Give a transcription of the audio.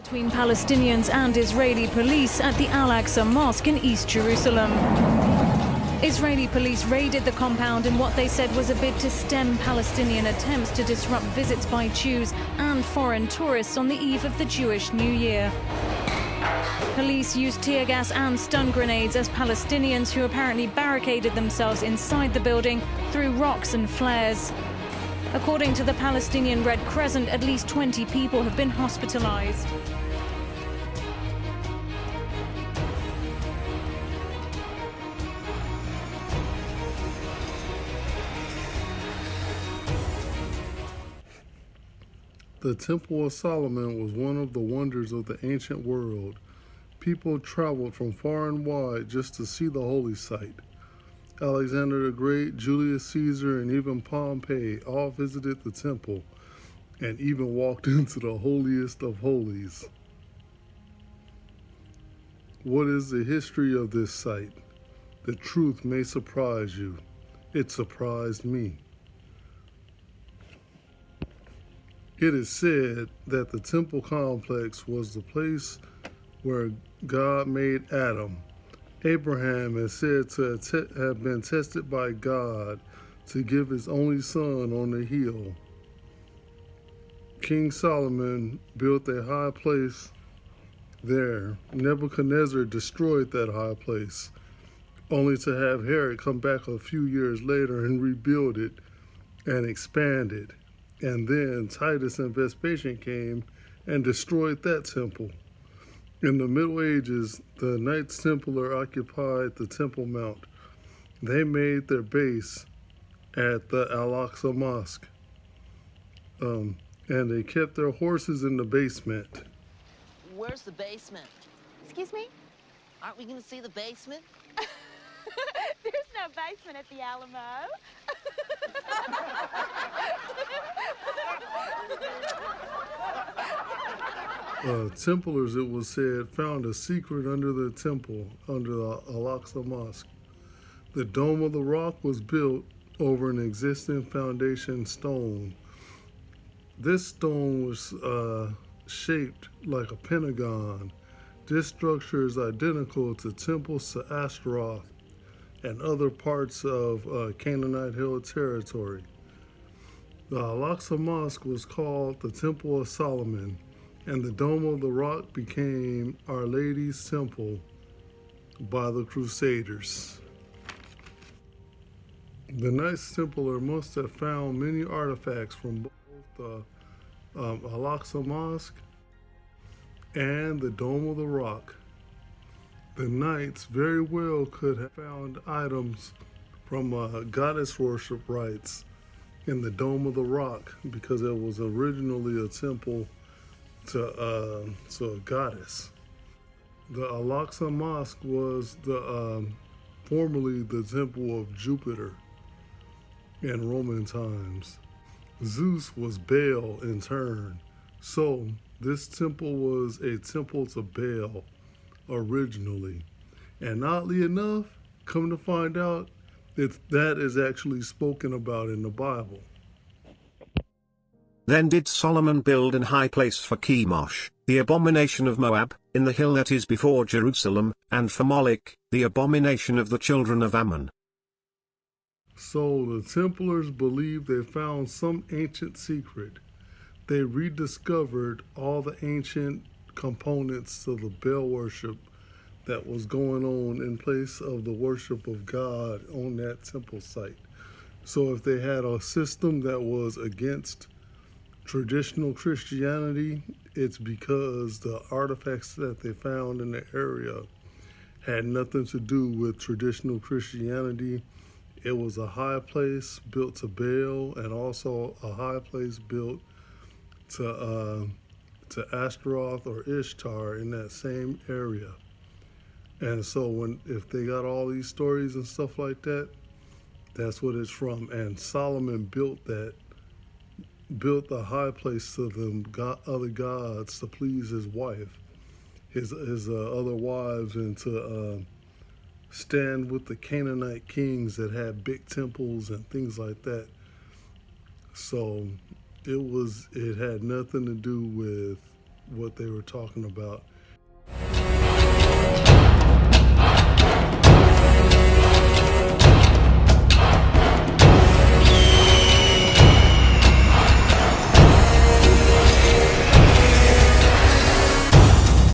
Between Palestinians and Israeli police at the Al-Aqsa Mosque in East Jerusalem. Israeli police raided the compound in what they said was a bid to stem Palestinian attempts to disrupt visits by Jews and foreign tourists on the eve of the Jewish New Year. Police used tear gas and stun grenades as Palestinians who apparently barricaded themselves inside the building threw rocks and flares. According to the Palestinian Red Crescent, at least 20 people have been hospitalized. The Temple of Solomon was one of the wonders of the ancient world. People traveled from far and wide just to see the holy site. Alexander the Great, Julius Caesar, and even Pompey all visited the temple and even walked into the holiest of holies. What is the history of this site? The truth may surprise you. It surprised me. It is said that the temple complex was the place where God made Adam. Abraham is said to have been tested by God to give his only son on the hill. King Solomon built a high place there. Nebuchadnezzar destroyed that high place, only to have Herod come back a few years later and rebuild it and expand it. And then Titus and Vespasian came and destroyed that temple. In the Middle Ages, the Knights Templar occupied the Temple Mount. They made their base at the Al-Aqsa Mosque, and they kept their horses in the basement. Where's the basement? Excuse me? Aren't we going to see the basement? There's no basement at the Alamo. Templars, it was said, found a secret under the temple, under the Al-Aqsa Mosque. The Dome of the Rock was built over an existing foundation stone. This stone was shaped like a pentagon. This structure is identical to temples to Ashtaroth and other parts of Canaanite Hill territory. The Al-Aqsa Mosque was called the Temple of Solomon, and the Dome of the Rock became Our Lady's Temple by the Crusaders. The Knights Templar must have found many artifacts from both the Al-Aqsa Mosque and the Dome of the Rock. The Knights very well could have found items from goddess worship rites in the Dome of the Rock, because it was originally a temple to a goddess. The Al-Aqsa Mosque was formerly the temple of Jupiter in Roman times. Zeus was Baal in turn, so this temple was a temple to Baal originally. And oddly enough, come to find out, that is actually spoken about in the Bible. Then did Solomon build an high place for Chemosh, the abomination of Moab, in the hill that is before Jerusalem, and for Moloch, the abomination of the children of Ammon. So the Templars believed they found some ancient secret. They rediscovered all the ancient components to the Baal worship that was going on in place of the worship of God on that temple site. So if they had a system that was against traditional Christianity, it's because the artifacts that they found in the area had nothing to do with traditional Christianity. It was a high place built to Baal, and also a high place built to Ashtaroth or Ishtar in that same area. And so if they got all these stories and stuff like that, that's what it's from. And Solomon built the high place to them other gods to please his wife, his other wives, and to stand with the Canaanite kings that had big temples and things like that. So it had nothing to do with what they were talking about.